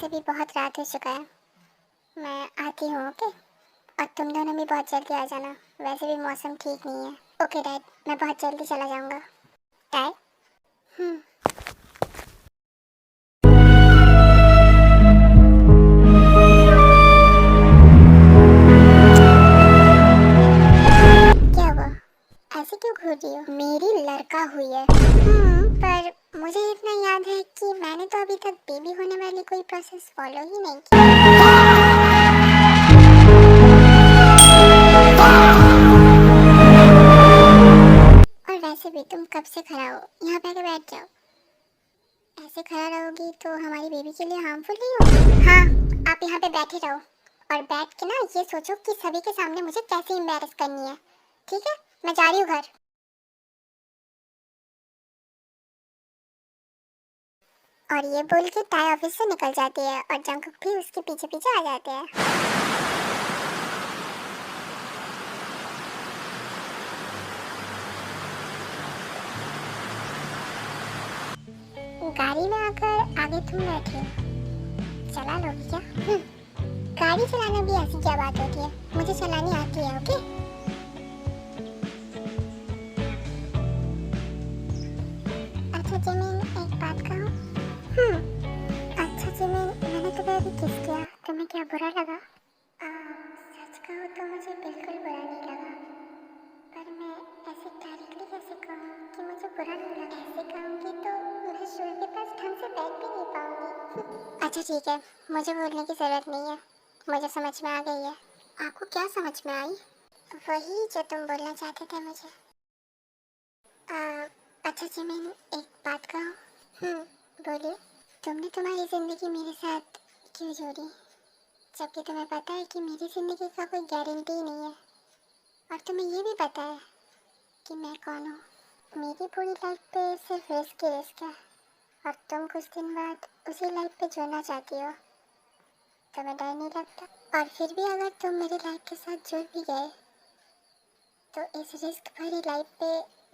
वैसे भी बहुत रात हो चुका है, मैं आती हूँ। ओके, और तुम दोनों भी बहुत जल्दी आ जाना, वैसे भी मौसम ठीक नहीं है। ओके डैड, मैं बहुत जल्दी चला जाऊँगा। डैड। क्या हुआ, ऐसे क्यों घूर रही हो? मेरी लड़का हुई है। पर मुझे इतना याद है कि मैंने तो अभी तक बेबी होने वाली कोई प्रोसेस फॉलो ही नहीं की। और वैसे भी तुम कब से खड़ा हो, यहाँ पे आके बैठ जाओ। ऐसे खड़ा रहोगी तो हमारी बेबी के लिए हार्मफुल नहीं होगी। हाँ, आप यहाँ पे बैठे रहो और बैठ के ना ये सोचो कि सभी के सामने मुझे कैसे एम्बैरस करनी है। ठीक है, मैं जा रही हूँ घर। और ये बोल के ताई ऑफिस से निकल जाती है और जंकुक भी उसके पीछे पीछे आ जाते हैं। गाड़ी में आकर आगे तुम बैठे, चला लोगी क्या? गाड़ी चलाना भी ऐसी क्या बात होती है, मुझे चलानी आती है। ओके, अच्छा जिमिन, एक बात कहूँ? अच्छा जिमिन, मैंने तुम्हें अभी किस किया, तुम्हें क्या बुरा लगा? सच कहूँ तो मुझे बिल्कुल बुरा नहीं लगा, पर मैं ऐसे डायरेक्टली कैसे कहूँ कि मुझे बुरा नहीं लगा। ऐसे कहूँगी तो मैं शूल के पास ढंग से बैठ भी नहीं पाऊँगी। अच्छा ठीक है, मुझे बोलने की ज़रूरत नहीं है, मुझे समझ में आ गई है। आपको क्या समझ में आई? वही जो तुम बोलना चाहते थे मुझे। अच्छा जिमिन, एक बात कहूँ? बोलिए। तुमने तुम्हारी ज़िंदगी मेरे साथ क्यों जोड़ी, जबकि तुम्हें पता है कि मेरी ज़िंदगी का कोई गारंटी नहीं है, और तुम्हें ये भी पता है कि मैं कौन हूँ। मेरी पूरी लाइफ पे सिर्फ रिस्क ही रिस्क है, और तुम कुछ दिन बाद उसी लाइफ पे जुड़ना चाहती हो। तुम्हें डर नहीं लगता? और फिर भी अगर तुम मेरी लाइफ के साथ जुड़ भी गए तो इस रिस्क भरी लाइफ पे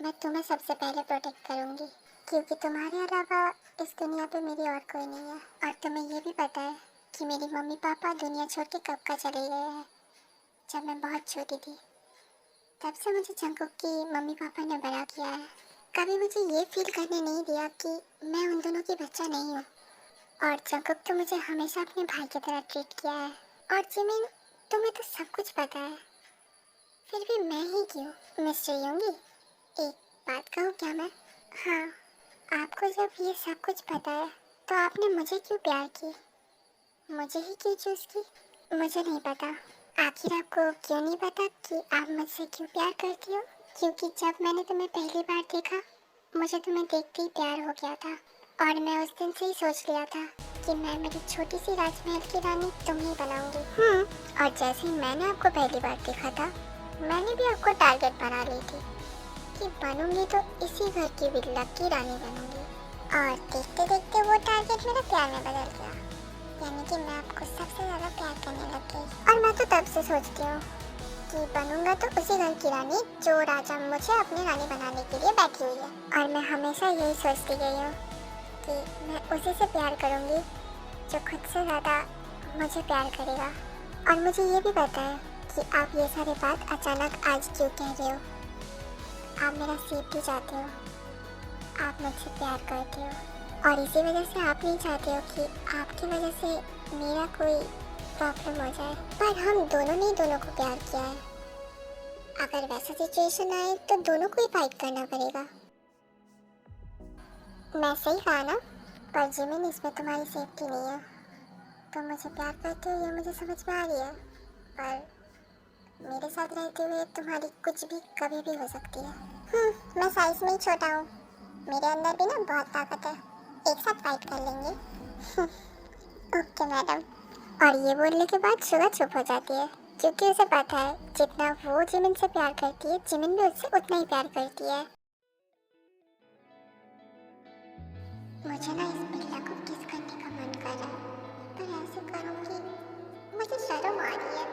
मैं तुम्हें सबसे पहले प्रोटेक्ट करूँगी, क्योंकि तुम्हारे अलावा इस दुनिया पे मेरी और कोई नहीं है। और तुम्हें ये भी पता है कि मेरी मम्मी पापा दुनिया छोड़ के कब का चले गए हैं। जब मैं बहुत छोटी थी तब से मुझे जंकुक की मम्मी पापा ने बड़ा किया है। कभी मुझे ये फील करने नहीं दिया कि मैं उन दोनों की बच्चा नहीं हूँ। और जंकुक तो मुझे हमेशा अपने भाई की तरह ट्रीट किया है। और जिमिन, तुम्हें तो सब कुछ पता है, फिर भी मैं ही क्यों? मिस्टर योंगी, एक बात कहूँ क्या मैं? हाँ, आपको जब ये सब कुछ पता है तो आपने मुझे क्यों प्यार की, मुझे ही क्यों चूज़ की? मुझे नहीं पता। आखिर आपको क्यों नहीं पता कि आप मुझसे क्यों प्यार करती हो? क्योंकि जब मैंने तुम्हें पहली बार देखा, मुझे तुम्हें देखते ही प्यार हो गया था, और मैं उस दिन से ही सोच लिया था कि मैं मेरी छोटी सी राजमहल की रानी तुम ही बनाऊंगी। और जैसे ही मैंने आपको पहली बार देखा था, मैंने भी आपको टारगेट बना ली थी कि बनूंगी तो इसी घर की बिल्ला की रानी बनूंगी। और देखते देखते वो टारगेट मेरा प्यार में बदल गया, यानी कि मैं आपको सबसे ज़्यादा प्यार करने लग गई। और मैं तो तब से सोचती हूँ कि बनूंगा तो उसी घर की रानी जो राजा मुझे अपनी रानी बनाने के लिए बैठी हुई है। और मैं हमेशा यही सोचती गई हूँ कि मैं उसी से प्यार करूँगी जो खुद से ज़्यादा मुझे प्यार करेगा। और मुझे ये भी पता है कि आप ये सारी बात अचानक आज क्यों कह रहे हो। आप मेरा सेफ्टी चाहते हो, आप मुझसे प्यार करते हो, और इसी वजह से आप नहीं चाहते हो कि आपकी वजह से मेरा कोई प्रॉब्लम हो जाए। पर हम दोनों ने दोनों को प्यार किया है, अगर वैसा सिचुएशन आए तो दोनों को ही फाइट करना पड़ेगा। मैं सही कहा ना? पर जिमिन, इसमें तुम्हारी सेफ्टी नहीं है। तुम मुझे प्यार करते हो ये मुझे समझ में आ रही है, पर मेरे साथ रहते हुए तुम्हारी कुछ भी कभी भी हो सकती है। मैं साइज में ही छोटा हूँ, मेरे अंदर भी ना बहुत ताकत है, एक साथ फाइट कर लेंगे। Okay madam. और ये बोलने के बाद शुगा चुप हो जाती है, क्योंकि उसे पता है जितना वो जिमिन से प्यार करती है, जिमिन भी उससे उतना ही प्यार करती है। मुझे ना इस बिल्ला को किस करने का मन कर रहा है, पर ऐसे करूँगी मुझे शर्म आ रही है।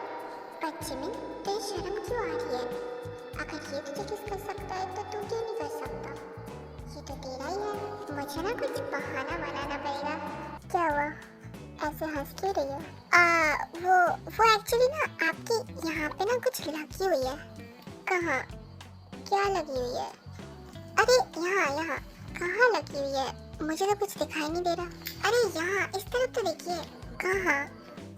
पर जिमिन, तुझे शर्म क्यों आ रही है? अगर ये तुझे किस कर सकता है तो तू क्यों नहीं कर सकता? ये तो तेरा ही है। मुझे ना कुछ बहाना बनाना पड़ेगा। क्या हुआ, ऐसे हंस क्यों रही हो? वो एक्चुअली ना आपकी यहाँ पे ना कुछ लगी हुई है। कहाँ? क्या लगी हुई है? अरे यहाँ यहाँ। कहाँ लगी हुई है? मुझे तो कुछ दिखाई नहीं दे रहा। अरे यहाँ इस तरफ तो देखिए। कहाँ?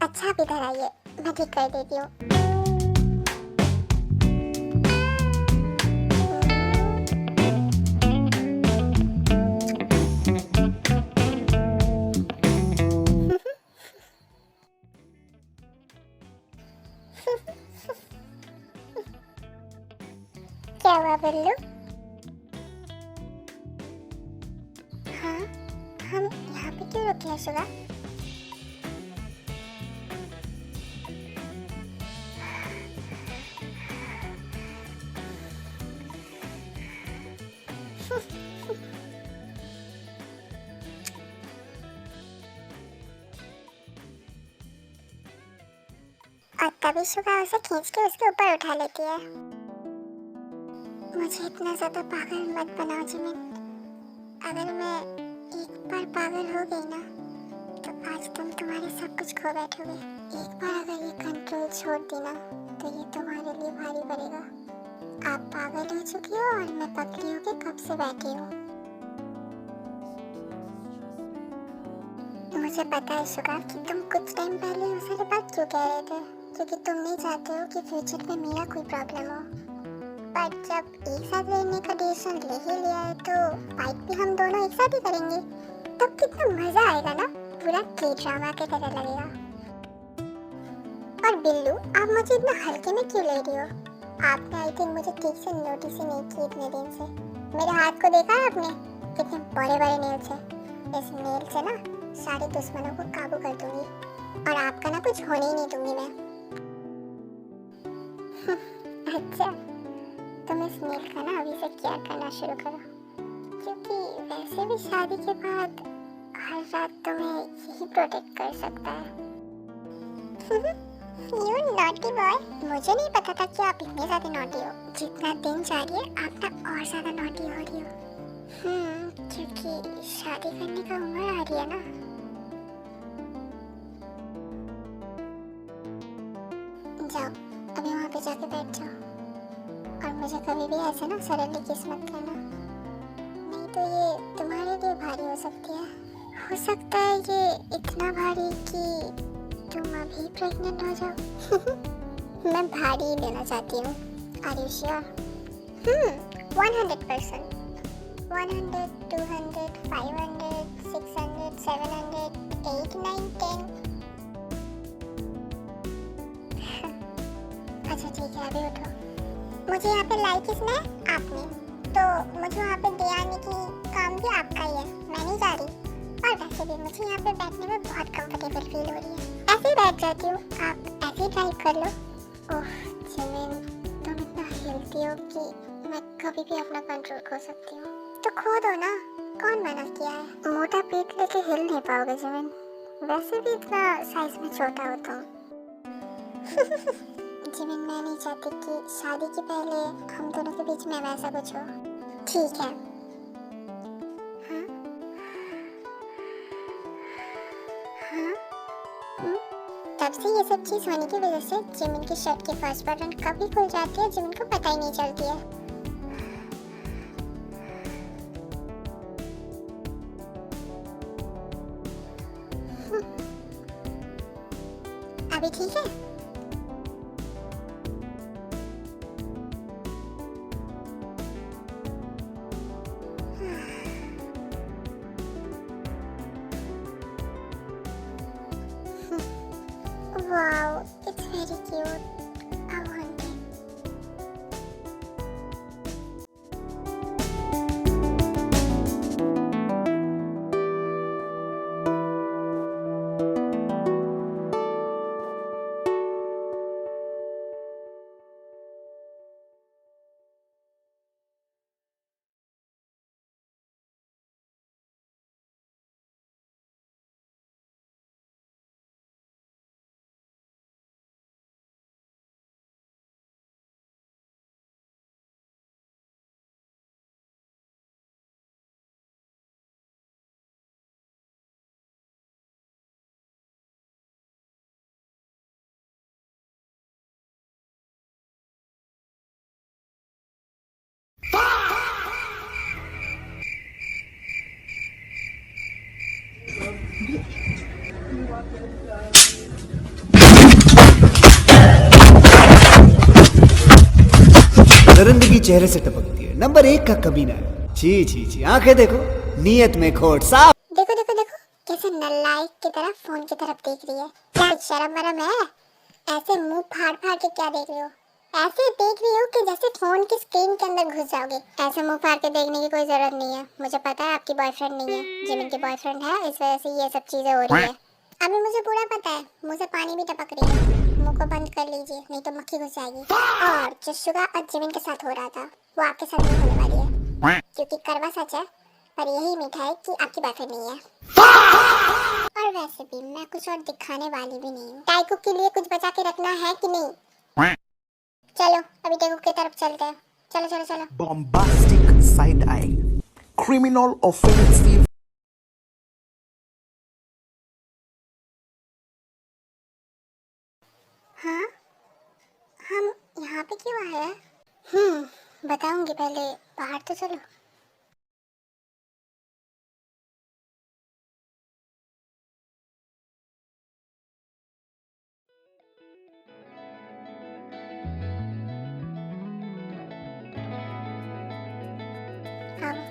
अच्छा आप इधर आइए, मैं ठीक कर देती हूँ। क्या हुआ बिल्लू? हाँ, हम यहाँ पे क्यों रुके हैं सुगा? और तभी सुगा उसे खींच के उसके ऊपर उठा लेती है। मुझे इतना ज्यादा पागल मत बनाओ जिमिन। अगर मैं एक बार पागल हो गई ना तो आज तुम तुम्हारे सब कुछ खो बैठोगे। एक बार अगर ये कंट्रोल छोड़ दी ना तो ये तुम्हारे लिए भारी पड़ेगा। आप पागल हो चुकी हो और मैं पकड़ी होके कब से बैठी हूँ। मुझे पता है सुगा कि तुम कुछ टाइम पहले वो सारी बात क्यों कह रहे थे, क्योंकि तुम नहीं चाहते हो कि फ्यूचर में मेरा कोई प्रॉब्लम हो। पर जब एक साथ रहने का डिसीजन ले ही लिया है तो फाइट भी हम दोनों एक साथ ही करेंगे। तब कितना मजा आएगा ना, पूरा के ड्रामा की तरह लगेगा। और बिल्लू आप मुझे इतना हल्के में क्यों ले रही हो? आपने आई थिंक मुझे ठीक से नोटिस ही नहीं की इतने दिन से। मेरे हाथ को देखा है आपने? कितने बड़े बड़े नेल्स हैं। इस नेल से ना सारे दुश्मनों को काबू कर दूंगी और आपका ना कुछ होने ही नहीं दूंगी मैं। अच्छा, तुम इस नेल का ना अभी से केयर करना शुरू करो, क्योंकि वैसे भी शादी के बाद हर रात तुम्हें यही प्रोटेक्ट कर सकता है। You naughty boy। मुझे नहीं पता था कि आप इतने ज्यादा नॉटी हो। जितना दिन जा रही है आप ना और ज्यादा नॉटी हो रही हो। क्योंकि शादी करने का उम्र आ रही है ना। जाओ अभी वहाँ पे जाके बैठ जाओ और मुझे कभी भी ऐसे ना सडनली किस मत करना, नहीं तो ये तुम्हारे लिए भारी हो सकती है। हो सकता है ये इतना भारी कि तुम अभी प्रेग्नेंट हो जाओ। मैं भारी ही लेना चाहती हूँ। Are you sure? 100%। 100, 200, 500, 600, 700, 8, 9, 10। अच्छा ठीक है, अभी उठो। मुझे यहाँ पे लाई किसने? आपने। तो मुझे वहाँ पे दे आने की काम भी आपका ही है, मैं नहीं जा रही। और वैसे भी मुझे यहाँ पे बैठने में बहुत कंफर्टेबल फील हो रही है। ऐसे ही बैठ जाती हूँ, आप ऐसे ही ड्राइव कर लो। ओह जिमिन, तुम इतना हेल्दी हो कि मैं कभी भी अपना कंट्रोल खो सकती हूँ। तो खो दो ना, कौन मना किया है? मोटा पेट लेके हिल नहीं पाओगे जिमिन, वैसे भी इतना साइज में छोटा होता हूँ। जिमिन मैं नहीं चाहती कि शादी के पहले हम दोनों के बीच में वैसा कुछ हो। ठीक है। हाँ? हाँ? तब से ये सब चीज होने की वजह से जिमिन की शर्ट के फर्स्ट बटन कब भी खुल जाती है जिमिन को पता ही नहीं चलती है। अभी ठीक है? Wow, it's very cute. I want it. दरिंदगी चेहरे से टपकती है, नंबर 1 का कमीना है। छी छी छी, आंखें देखो, नीयत में खोट साफ। देखो देखो देखो कैसे नालायक की तरह फोन की तरफ देख रही है। क्या शर्म वरम है? ऐसे मुंह फाड़ फाड़ के क्या देख रही हो? ऐसे देख रही हो कि जैसे फोन की स्क्रीन के अंदर घुस जाओगे। ऐसे मुंह फाड़ के देखने की कोई जरूरत नहीं है। मुझे पता है आपकी बॉयफ्रेंड नहीं है, जिमिन की बॉयफ्रेंड है, इस वजह से ये सब चीजें हो रही है। अभी मुझे पूरा पता है, मुंह से पानी भी टपक रही है। मुंह को बंद कर लीजिए, नहीं तो मक्खी घुस जाएगी। और जो शुगा और जिमिन के साथ हो रहा था वो आपके साथ नहीं होने वाली है, क्योंकि करवा सच है पर यही मीठा है कि आपकी बॉयफ्रेंड नहीं है। और वैसे भी मैं कुछ और दिखाने वाली भी नहीं हूँ। टाइको के लिए कुछ बचा के रखना है कि नहीं? चलो अभी टाइको की तरफ चलते हैं। चलो चलो चलो। Bombastic side eye, criminal offensive. हाँ, हम यहाँ पे क्यों आए हैं? बताऊंगी, पहले बाहर तो चलो। आओ।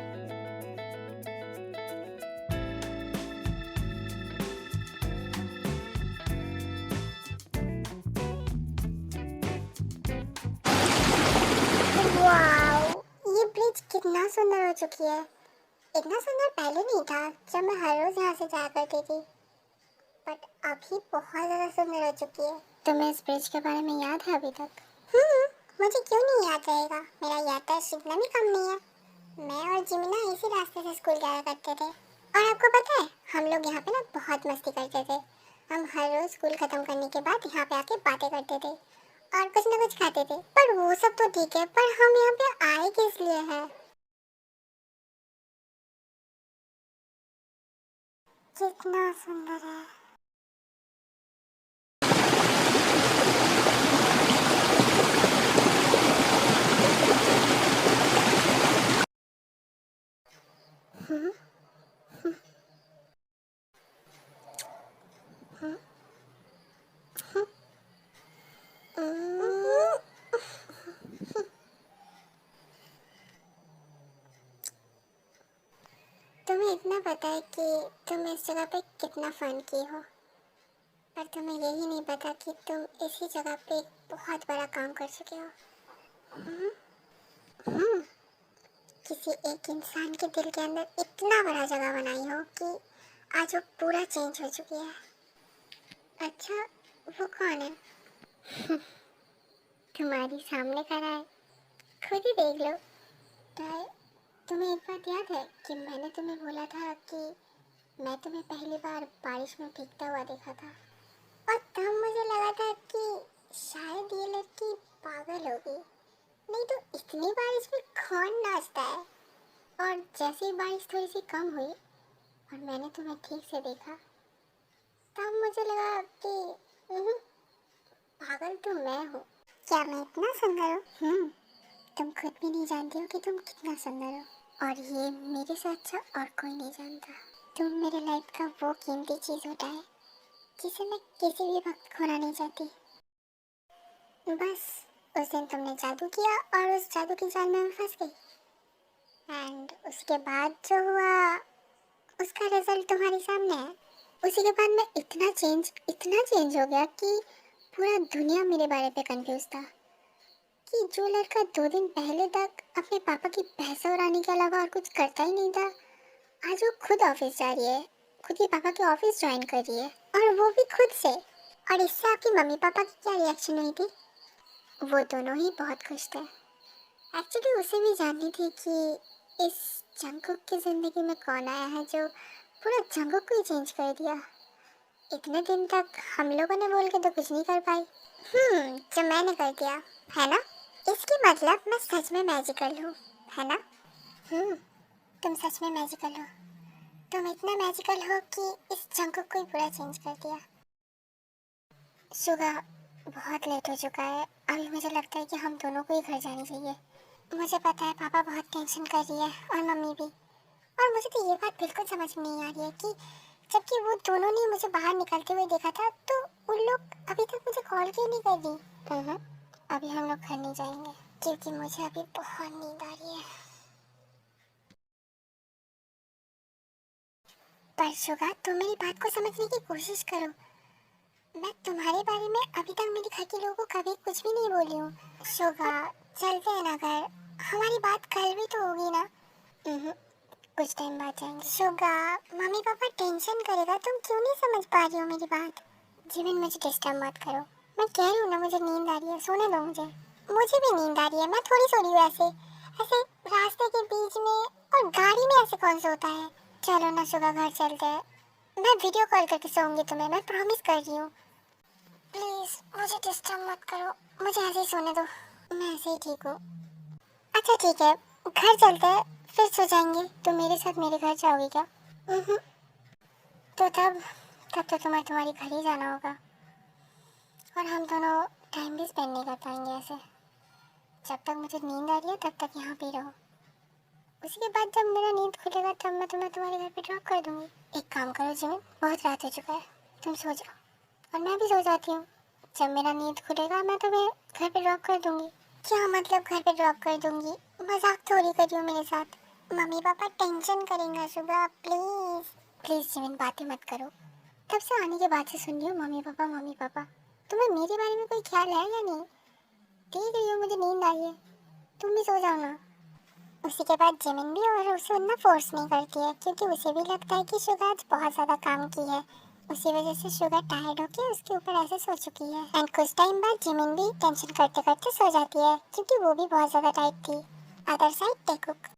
वाओ, ये ब्रिज कितना सुंदर हो चुकी है। इतना सुंदर पहले नहीं था जब मैं हर रोज यहाँ से जाया करती थी, बट अभी बहुत ज्यादा सुंदर हो चुकी है। तुम्हें इस ब्रिज के बारे में याद है अभी तक? मुझे क्यों नहीं याद रहेगा, मेरा याददाश्त इतना भी कम नहीं है। मैं और जिमिना इसी रास्ते से स्कूल जाया करते थे। और आपको पता है, हम लोग यहाँ पे ना बहुत मस्ती करते थे। हम हर रोज स्कूल खत्म करने के बाद यहाँ पे आके बातें करते थे और कुछ ना कुछ खाते थे। पर वो सब तो ठीक है, पर हम यहाँ पे आए किस लिए हैं? कितना सुंदर है। तुम्हें इतना पता है कि तुम इस जगह पे कितना फन की हो, पर तुम्हें यही नहीं पता कि तुम इसी जगह पे एक बहुत बड़ा काम कर चुके हो। हम्म, किसी एक इंसान के दिल के अंदर इतना बड़ा जगह बनाई हो कि आज वो पूरा चेंज हो चुकी है। अच्छा, वो कौन है? तुम्हारी सामने खड़ा है, खुद ही देख लो। तो तुम्हें एक बात याद है कि मैंने तुम्हें बोला था कि मैं तुम्हें पहली बार बारिश में भीगता हुआ देखा था, और तब मुझे लगा था कि शायद ये लड़की पागल होगी, नहीं तो इतनी बारिश में कौन नाचता है। और जैसे ही बारिश थोड़ी सी कम हुई और मैंने तुम्हें ठीक से देखा, तब मुझे लगा कि पागल तो मैं हूँ। क्या मैं इतना सुंदर हूँ? तुम खुद भी नहीं जानती हो कि तुम कितना सुंदर हो, और ये मेरे से अच्छा और कोई नहीं जानता। तुम मेरे लाइफ का वो कीमती चीज़ होता है जिसे मैं किसी भी वक्त खोना नहीं चाहती। बस उस दिन तुमने जादू किया और उस जादू की जाल में मैं फंस गई, एंड उसके बाद जो हुआ उसका रिजल्ट तुम्हारे सामने है। उसी के बाद मैं इतना चेंज हो गया कि पूरा दुनिया मेरे बारे पे कंफ्यूज था कि जो लड़का 2 दिन पहले तक अपने पापा की पैसे उड़ाने के अलावा और कुछ करता ही नहीं था, आज वो खुद ऑफिस जा रही है, खुद के पापा के ऑफिस ज्वाइन कर रही है, और वो भी खुद से। और इससे आपकी मम्मी पापा की क्या रिएक्शन हुई थी? वो दोनों ही बहुत खुश थे। एक्चुअली उसे भी जाननी थी कि इस जंगकुक की ज़िंदगी में कौन आया है जो पूरा जंगकुक को ही चेंज कर दिया। इतने दिन तक हम लोगों ने बोल के तो कुछ नहीं कर पाई, जो मैंने कर दिया है ना। इसकी मतलब मैं सच में मैजिकल हूँ, है ना? तुम सच में मैजिकल हो। तुम इतना मैजिकल हो कि इस जंगकुक को ही पूरा चेंज कर दिया। सुगा, बहुत लेट हो चुका है, अभी मुझे लगता है कि हम दोनों को ही घर जाना चाहिए। मुझे पता है पापा बहुत टेंशन कर रही है और मम्मी भी, और मुझे तो ये बात बिल्कुल समझ में नहीं आ रही है कि जबकि वो दोनों ने मुझे बाहर निकलते हुए देखा था, तो उन लोग अभी तक मुझे कॉल क्यों नहीं कर दी? अभी हम लोग घर नहीं जाएंगे क्योंकि मुझे अभी बहुत नींद आ रही है। पर शुगा, तुम मेरी बात को समझने की कोशिश करो। मैं तुम्हारे बारे में अभी तक मेरे घर के लोगों को कभी कुछ भी नहीं बोली हूँ। शुगा, चलते हैं ना घर? हमारी बात कल भी तो होगी ना? कुछ टाइम बाद जाएंगे। शुगा, मम्मी पापा टेंशन करेगा, तुम क्यों नहीं समझ पा रही हो मेरी बात? जिमिन, मुझे डिस्टर्ब मत करो। मैं कह रही हूँ ना, मुझे नींद आ रही है, सोने दो मुझे। मुझे भी नींद आ रही है, मैं थोड़ी सो रही हूँ ऐसे ऐसे रास्ते के बीच में, और गाड़ी में ऐसे कौन सोता है? चलो ना शुगा, घर चलते हैं। मैं वीडियो कॉल करके सोऊंगी तुम्हें, मैं प्रॉमिस कर रही हूँ। प्लीज मुझे डिस्टर्ब मत करो, मुझे ऐसे ही सोने दो, मैं ऐसे ही ठीक हूँ। अच्छा ठीक है, घर चलते हैं, फिर सो जाएंगे। तुम मेरे साथ मेरे घर जाओगी क्या? तो तब तो तुम्हारी घर ही जाना होगा, और हम दोनों टाइम भी स्पेंड नहीं कर पाएंगे ऐसे। जब तक मुझे नींद आ रही है तब तक यहाँ पे रहो। उसके बाद जब मेरा नींद खुलेगा तब मैं तुम्हें तुम्हारे घर पे ड्रॉप कर दूंगी। एक काम करो जिमिन, बहुत रात हो चुका है, तुम सो जाओ और मैं भी सो जाती हूँ। जब मेरा नींद खुलेगा मैं तुम्हें घर पे ड्रॉप कर दूंगी। क्या मतलब घर पे ड्रॉप कर दूंगी? मजाक थोड़ी कर रही हो मेरे साथ। मम्मी पापा टेंशन करेंगे शुगा, प्लीज प्लीज जिमिन, बातें मत करो। तब से आने के बाद से सुन रही हूँ मम्मी पापा मम्मी पापा। तुम्हें मेरे बारे में कोई ख्याल है या नहीं? देख रही हो मुझे नींद आई है, तुम भी सो जाओ ना। उसी के बाद जिमिन भी और उसे उतना फोर्स नहीं करती है, क्योंकि उसे भी लगता है कि शुगा आज बहुत ज़्यादा काम की है। उसी वजह से शुगा टायर्ड होकर उसके ऊपर ऐसे सो चुकी है। एंड कुछ टाइम बाद जिमिन भी टेंशन करते करते सो जाती है, क्योंकि वो भी बहुत ज़्यादा टाइट थी। अदर साइड टेकुक।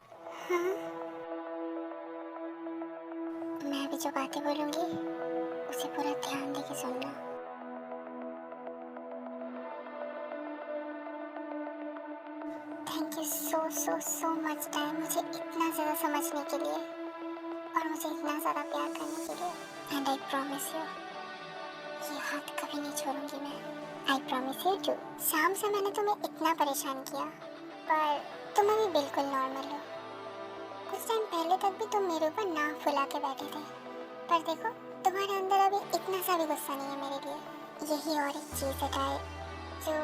मैं भी जो बातें बोलूँगी उसे पूरा ध्यान देके सुनना। Thank you so much time, मुझे इतना ज़्यादा समझने के लिए और मुझे इतना ज़्यादा प्यार करने के लिए। एंड आई प्रॉमिस यू, ये हाथ कभी नहीं छोड़ूंगी मैं। I promise you too. शाम से मैंने तुम्हें इतना परेशान किया, पर तुम अभी बिल्कुल नॉर्मल हो। कुछ टाइम पहले तक भी तुम मेरे ऊपर नाक फुला के बैठे थे, पर देखो तुम्हारे अंदर अभी इतना सा भी गुस्सा नहीं है मेरे लिए। यही और एक चीज़ है टाई, जो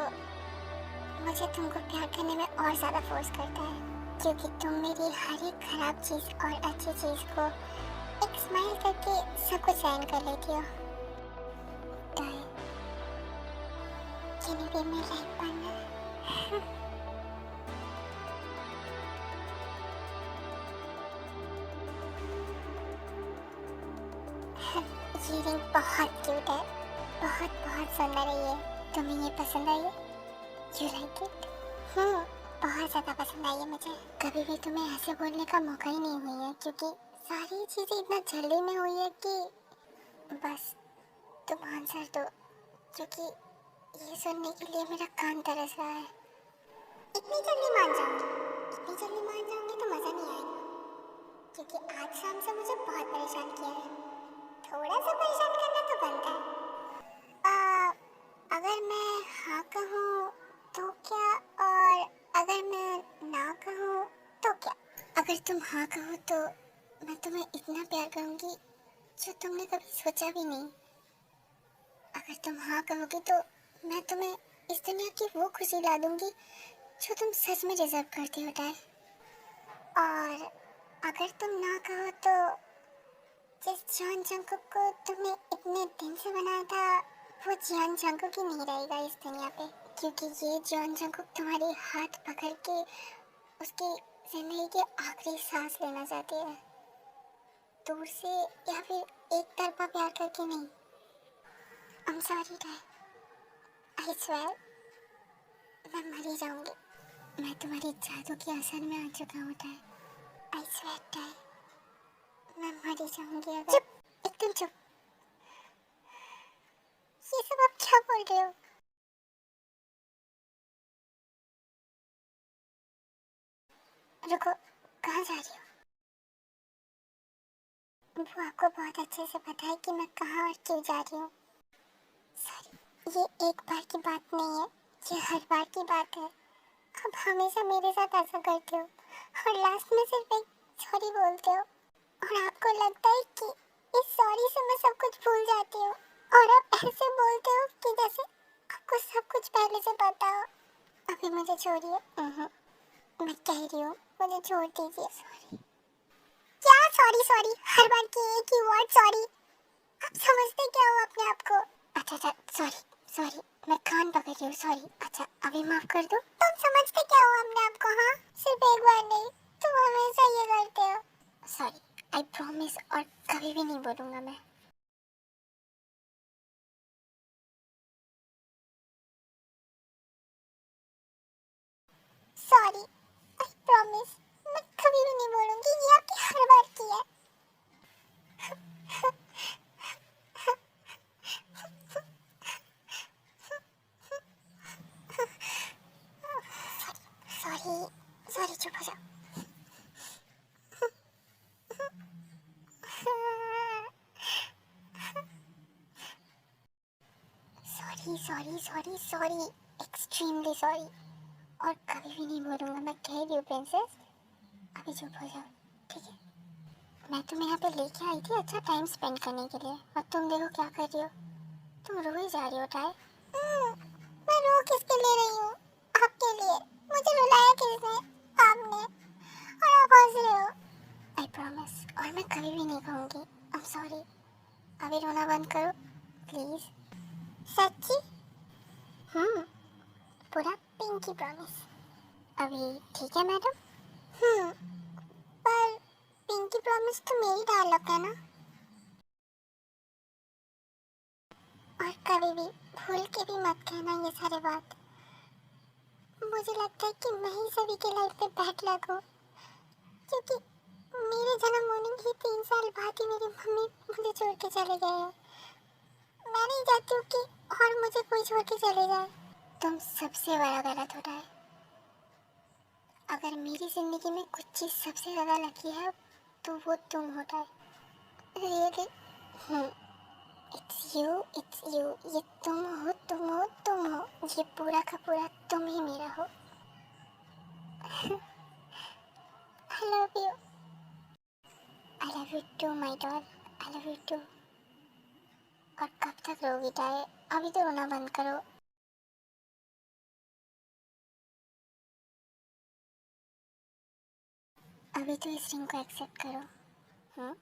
मुझे तुमको प्यार करने में और ज़्यादा फोर्स करता है, क्योंकि तुम मेरी हर एक खराब चीज़ और अच्छी चीज़ को एक स्माइल करके सब कुछ सहन कर लेती हो। Tie, can you be my life partner? ये रिंग बहुत क्यूट है, बहुत बहुत सुंदर है ये। तुम्हें ये पसंद आई है? You like it? बहुत ज़्यादा पसंद आई है मुझे। कभी भी तुम्हें ऐसे बोलने का मौका ही नहीं हुई है, क्योंकि सारी चीज़ें इतना जल्दी में हुई है कि बस तुम आंसर दो, क्योंकि ये सुनने के लिए मेरा कान तरस रहा है। इतनी जल्दी मान जाऊंगी तो मज़ा नहीं आएगा, क्योंकि आज शाम से मुझे बहुत परेशान किया है। थोड़ा सा परेशान करना तो बनता है। अगर मैं हाँ कहूँ तो क्या, और अगर मैं ना कहूँ तो क्या? अगर तुम हाँ कहो तो मैं तुम्हें इतना प्यार करूँगी जो तुमने कभी सोचा भी नहीं। अगर तुम हाँ कहोगे तो मैं तुम्हें इस दुनिया की वो खुशी ला दूँगी जो तुम सच में डिजर्व करते हो टाई। और अगर तुम ना कहो तो जिस जॉन जंकुक को तुमने इतने दिन से बनाया था, वो जॉन जंकुक ही नहीं रहेगा इस दुनिया पे, क्योंकि ये जॉन जंकुक तुम्हारे हाथ पकड़ के उसकी जिंदगी के आखिरी सांस लेना चाहती है, दूर से या फिर एक तरफा प्यार करके नहीं। I'm sorry tie, I swear मैं मर ही जाऊंगी। मैं तुम्हारी जादू के असर में आ चुका हूँ टाई। I swear टाई, मैं मर ही जाऊंगी अगर। चुप, एकदम चुप। ये सब आप क्या बोल रहे हो? रुको, कहाँ जा रही हो? वो आपको बहुत अच्छे से पता है कि मैं कहाँ और क्यों जा रही हूँ। सॉरी, ये एक बार की बात नहीं है, ये हर बार की बात है। आप हमेशा मेरे साथ ऐसा करते हो और लास्ट में सिर्फ एक सॉरी बोलते हो, और आपको लगता है कि इस सॉरी से मैं सब कुछ भूल जाती हूँ और आप ऐसे बोलते हो कि जैसे आपको सब कुछ पहले से पता हो। अभी मुझे छोड़िए। मैं कह रही हूँ मुझे छोड़ दीजिए। सॉरी। क्या सॉरी सॉरी? हर बार की एक ही वर्ड सॉरी। आप समझते क्या हो अपने आप को? अच्छा सॉरी सॉरी, मैं कान पकड़ रही हूँ। सॉरी। अच्छा अभी माफ कर दो। तुम समझते क्या हो अपने आप को? हाँ, सिर्फ एक बार नहीं, तुम हमेशा ये करते हो। सॉरी, आई प्रॉमिस, और कभी भी नहीं बोलूंगा मैं। सॉरी, आई प्रॉमिस, मैं कभी भी नहीं बोलूंगी। ये आपकी हर बार की है। सॉरी सॉरी, चुप हो जाओ। Sorry sorry sorry sorry, extremely sorry, और कभी भी नहीं बोलूंगा। मैं कह रही हूँ प्रिंसेस, अभी चुप हो जाओ, ठीक है? मैं तुम्हें यहाँ पे लेके आई थी अच्छा टाइम स्पेंड करने के लिए, और तुम देखो क्या कर रही हो। तुम रो ही जा रही हो टाई। मैं रो किसके लिए रही हूँ? आपके लिए। मुझे रुलाया किसने? आपने। और आप हंस रहे हो। आई प्रॉमिस, और मैं कभी भी नहीं कहूँगी आई एम सॉरी। अभी रोना बंद करो प्लीज। सच्ची? पूरा पिंकी प्रॉमिस। अभी ठीक है मैडम? पर पिंकी प्रॉमिस तो मेरी डायलॉग है ना। और कभी भी भूल के भी मत कहना ये सारे बात। मुझे लगता है कि मैं ही सभी के लाइफ में बैड लक हूँ, क्योंकि मेरे जन्म होने के 3 साल बाद ही मेरी मम्मी मुझे छोड़ के चले गए हैं। मैं नहीं चाहती हूँ कि और मुझे कोई छोड़ के चले जाए। तुम सबसे बड़ा गलत हो रहा है। अगर मेरी जिंदगी में कुछ चीज़ सबसे ज़्यादा लकी है तो वो तुम होता है। Really, it's you. ये तुम हो, तुम हो, तुम हो। ये पूरा का पूरा तुम ही मेरा हो। I love you. I love you too my doll. I love you too. और कब तक रोगी टाए? अभी तो रोना बंद करो। अभी तो इस रिंग को एक्सेप्ट करो। वाओ।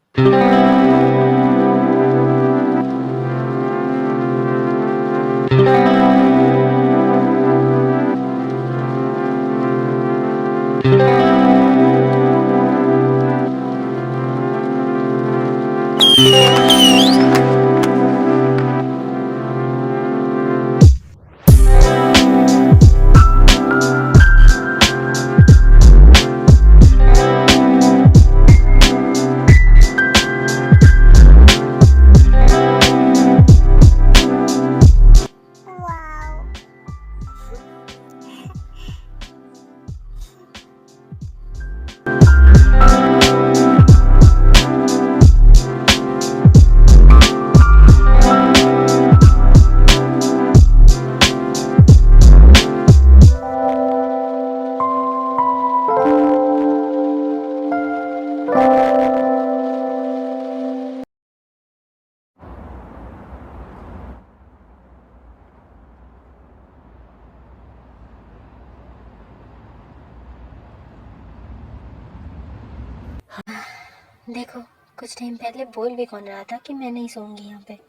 देखो, कुछ टाइम पहले बोल भी कौन रहा था कि मैं नहीं सोऊंगी यहाँ पे।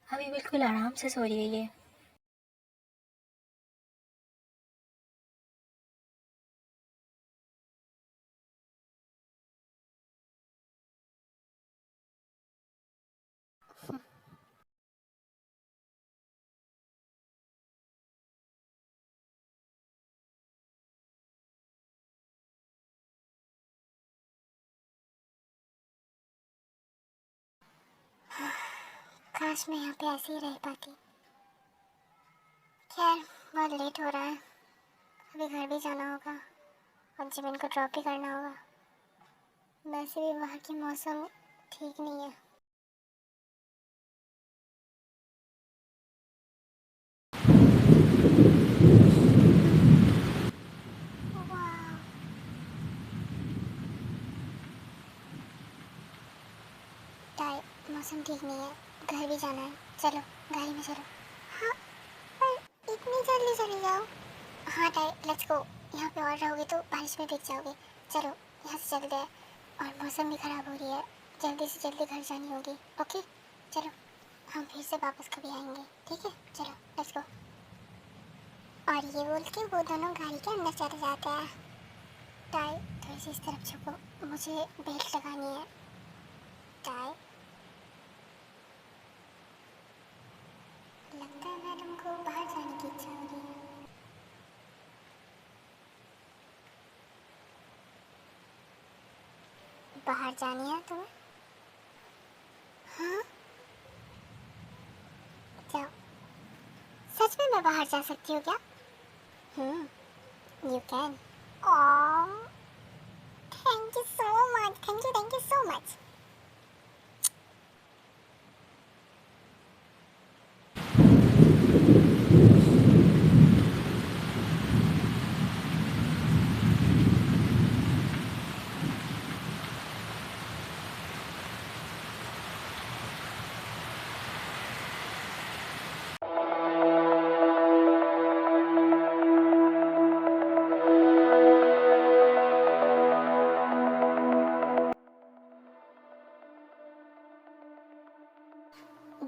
अभी बिल्कुल आराम से सो रही है ये। काश मैं यहाँ पे ऐसे ही रह पाती। खैर, बहुत लेट हो रहा है, अभी घर भी जाना होगा और जीवन को ड्रॉप भी करना होगा। वैसे भी वहाँ की मौसम ठीक नहीं है। वाह, ताई, मौसम ठीक नहीं है, घर भी जाना है, चलो गाड़ी में चलो। हाँ, पर इतनी जल्दी चले जाओ। हाँ ताई, लेट्स गो। यहाँ पे और रहोगे तो बारिश में भीग जाओगे। चलो यहाँ से चलते हैं, और मौसम भी ख़राब हो रही है, जल्दी से जल्दी घर जानी होगी। ओके चलो, हम फिर से वापस कभी आएंगे, ठीक है? चलो लेट्स गो। और ये बोल के वो दोनों गाड़ी के अंदर चले जाते हैं। टाई, थोड़ी सी इस तरफ झुको, मुझे बेल्ट लगानी है। टाई, लगता है मैडम को बाहर जाने की इच्छा हो रही है। बाहर जानी है तुम्हें? हाँ, जाओ। सच में मैं बाहर जा सकती हूँ क्या? You can. Thank you so much, thank you so much.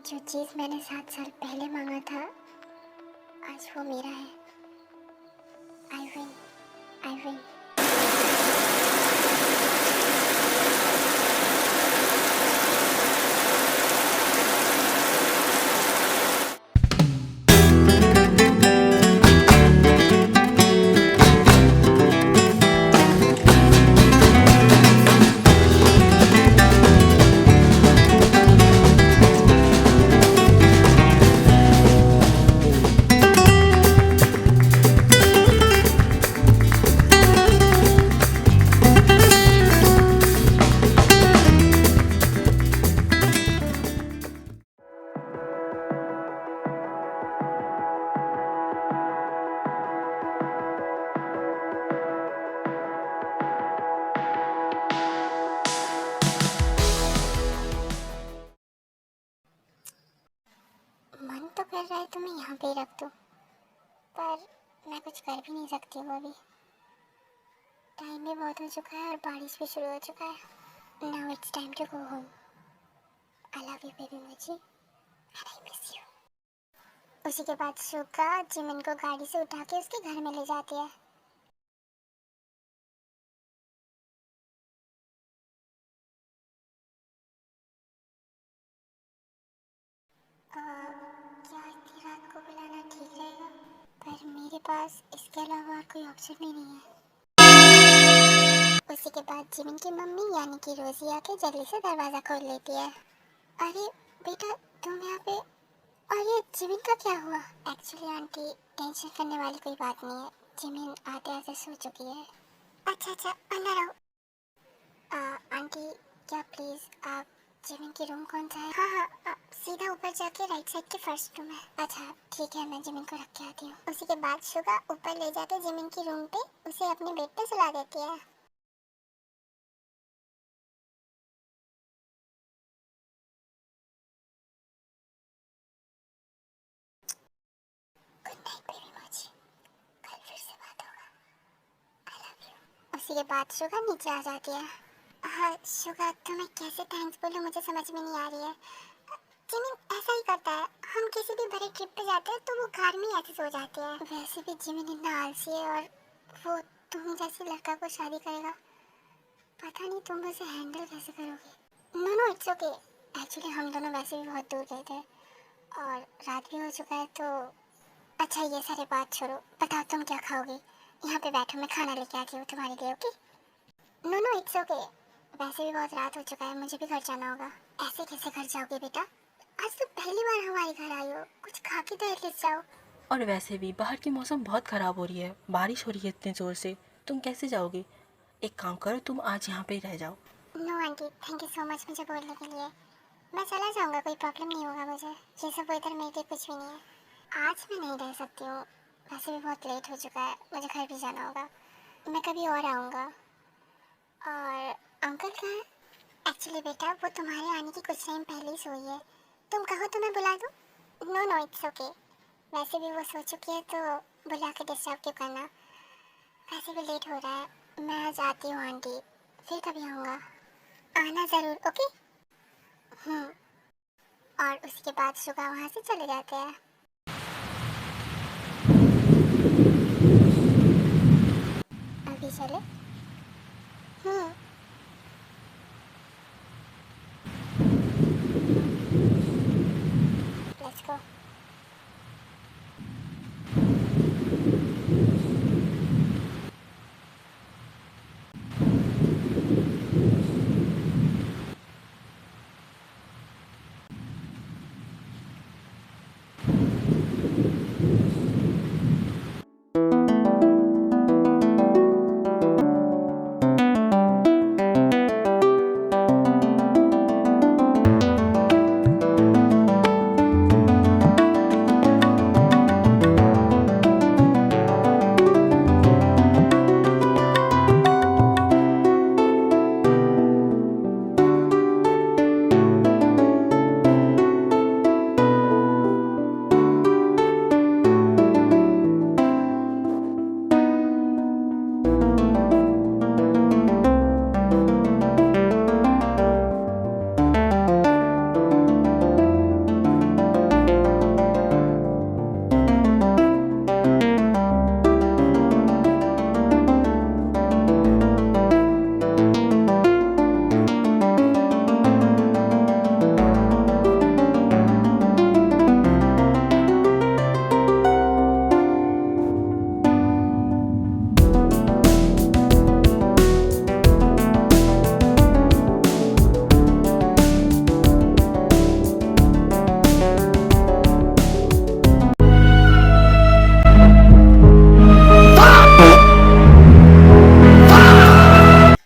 जो चीज़ मैंने 7 साल पहले मांगा था, आज वो मेरा है। I win, I win. मन तो कर रहा है तुम्हें यहाँ पे ही रख दूँ, पर मैं कुछ कर भी नहीं सकती हूँ अभी। टाइम भी बहुत हो चुका है और बारिश भी शुरू हो चुका है। Now it's time to go home. I love you baby मुझे, एंड आई मिस यू। उसी के बाद शुका जिमिन को गाड़ी से उठा के उसके घर में ले जाती है। क्या इतनी रात को बुलाना ठीक रहेगा? पर मेरे पास इसके अलावा और कोई ऑप्शन भी नहीं है। उसी के बाद जिमिन की मम्मी यानी कि रोजी आके जल्दी से दरवाज़ा खोल लेती है। अरे बेटा, तुम यहाँ पे? और ये जिमिन का क्या हुआ? एक्चुअली आंटी, टेंशन करने वाली कोई बात नहीं है, जिमिन आते आते सो चुकी है। अच्छा अंदर आओ। आंटी, क्या प्लीज़ आप जिमिन की रूम कौन सा है? हाँ, सीधा ऊपर जाके राइट साइड के फर्स्ट रूम है। अच्छा ठीक है, मैं जिमिन को रख के आती हूँ। उसी के बाद शुगा ऊपर ले जाके जिमिन की रूम पे उसे अपने बेड पे सुला देती है। गुड नाइट बेबी मुझे, कल फिर से बात होगा। आई लव यू। उसी के बाद शुगा नीचे आ जाती है। हाँ शुगा, तुम्हें कैसे थैंक्स बोलूं मुझे समझ में नहीं आ रही है। जिमिन ऐसा ही करता है, हम किसी भी बड़े ट्रिप पे जाते हैं तो वो कार में ऐसे सो जाते हैं। वैसे भी जिमिन इतना आलसी है, और वो तुम जैसे लड़का को शादी करेगा, पता नहीं तुम उसे हैंडल कैसे करोगे। No it's okay. एक्चुअली हम दोनों वैसे भी बहुत दूर गए थे और रात भी हो चुका है, तो अच्छा ये सारे बात छोड़ो, बताओ तुम क्या खाओगे? यहाँ पे बैठो, मैं खाना लेके आती हूँ तुम्हारे लिए। ओके? नो इट्स ओके, वैसे भी बहुत रात हो चुका है, मुझे भी घर जाना होगा। ऐसे कैसे घर जाओगे बेटा? आज तो पहली बार हमारे घर आई हो, कुछ खा के तो एटलीस्ट जाओ। और वैसे भी बाहर की मौसम बहुत ख़राब हो रही है, बारिश हो रही है इतने ज़ोर से, तुम कैसे जाओगे? एक काम करो, तुम आज यहाँ पे ही रह जाओ। No aunty, thank you so much मुझे बोलने के लिए। मैं चला जाऊँगा, कोई प्रॉब्लम नहीं होगा मुझे। ये सब इधर मेरे लिए कुछ भी नहीं है। आज मैं नहीं रह सकती हूँ, वैसे भी बहुत लेट हो चुका है, मुझे घर भी जाना होगा। मैं कभी और आऊँगा। और अंकल कहाँ है? एक्चुअली बेटा वो तुम्हारे आने की कुछ टाइम पहले ही सोई है। तुम कहो तो मैं बुला दूँ? No no it's okay. वैसे भी वो सो चुकी है तो बुला के डिस्टर्ब क्यों करना। वैसे भी लेट हो रहा है, मैं आज आती हूँ आंटी, फिर कभी आऊँगा, आना ज़रूर। ओके। और उसके बाद सुबह वहाँ से चले जाते हैं। अभी चले? Let's go.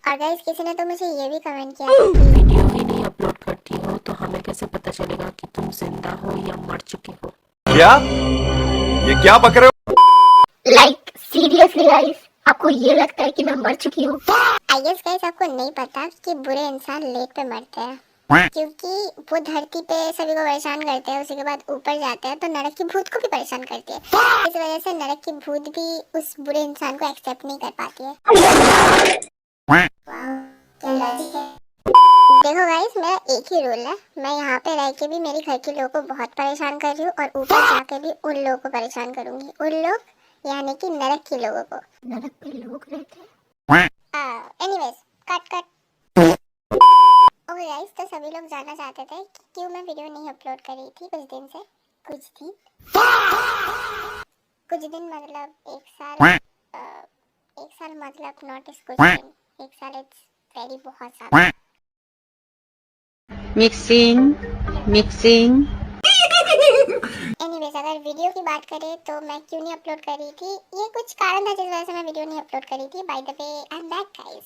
और गाइस किसी ने तो मुझे ये भी कमेंट किया था कि वीडियो ही नहीं अपलोड करती हो तो हमें कैसे पता चलेगा कि तुम जिंदा हो या मर चुके हो। क्या? ये क्या बक रहे हो? लाइक सीरियसली गाइस, आपको ये लगता है कि मैं मर चुकी हूँ? आई गेस गाइस आपको नहीं पता कि बुरे इंसान लेट पे मरते हैं, क्योंकि वो धरती पे सभी को परेशान करते हैं, उसके बाद ऊपर जाते हैं तो नरक की भूत को भी परेशान करते हैं। इस वजह से नरक की भूत भी उस बुरे इंसान को एक्सेप्ट नहीं कर पाती है। वाह, क्या लॉजिक है। देखो गाइस मेरा एक ही रूल है, मैं यहाँ पे रह के भी मेरे घर के लोगों को बहुत परेशान कर रही हूँ और ऊपर जाके भी उन लोगों को परेशान करूंगी। उन लोग यानी कि नरक के लोगों को। नरक पे लोग रहते हैं। Anyways cut. ओके गाइस, तो सभी लोग जानना चाहते थे कि क्यों मैं वीडियो नहीं अपलोड कर रही थी कुछ दिन से। कुछ दिन मतलब एक साल मतलब नॉट इज कुछ दिन, एक साल इट्स वेरी बहुत ज़्यादा। मिक्सिंग एनीवेज अगर वीडियो की बात करें तो मैं क्यों नहीं अपलोड कर रही थी, ये कुछ कारण था जिस वजह से मैं वीडियो नहीं अपलोड कर रही थी। By the way I am back guys,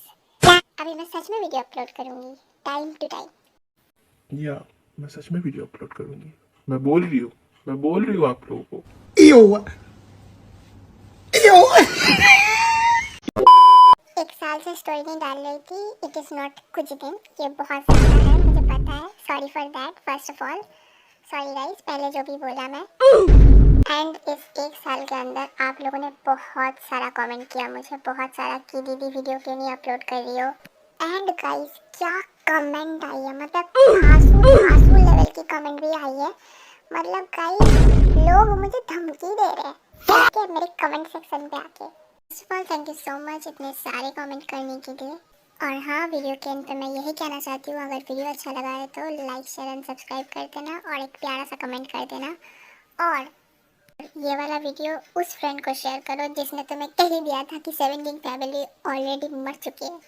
अभी मैं सच में वीडियो अपलोड करूंगी टाइम टू टाइम। या मैं सच में वीडियो अपलोड करूंगी। मैं बोल रही हूँ आप लोगों को। एक साल से स्टोरी नहीं डाल रही थी, इट इज नॉट कुछ दिन, ये बहुत ज़्यादा है, मुझे पता है। Sorry for that first of all, sorry guys पहले जो भी बोला मैं। एंड इस एक साल के अंदर आप लोगों ने बहुत सारा कमेंट किया मुझे, बहुत सारा कि दीदी वीडियो क्यों नहीं अपलोड कर रही हो। एंड गाइस क्या कमेंट आई है, मतलब आंसू लेवल की कमेंट भी आई है। मतलब गाइस लोग मुझे धमकी दे रहे हैं ठीक है मेरे कमेंट सेक्शन पे आके। First of all thank you so much इतने सारे कमेंट करने के लिए। और हाँ, वीडियो के अंत पे मैं यही कहना चाहती हूँ, अगर वीडियो अच्छा लगा है तो लाइक शेयर एंड सब्सक्राइब कर देना और एक प्यारा सा कमेंट कर देना। और ये वाला वीडियो उस फ्रेंड को शेयर करो जिसने तुम्हें कह दिया था कि 7 किंग फैमिली ऑलरेडी मर चुकी है।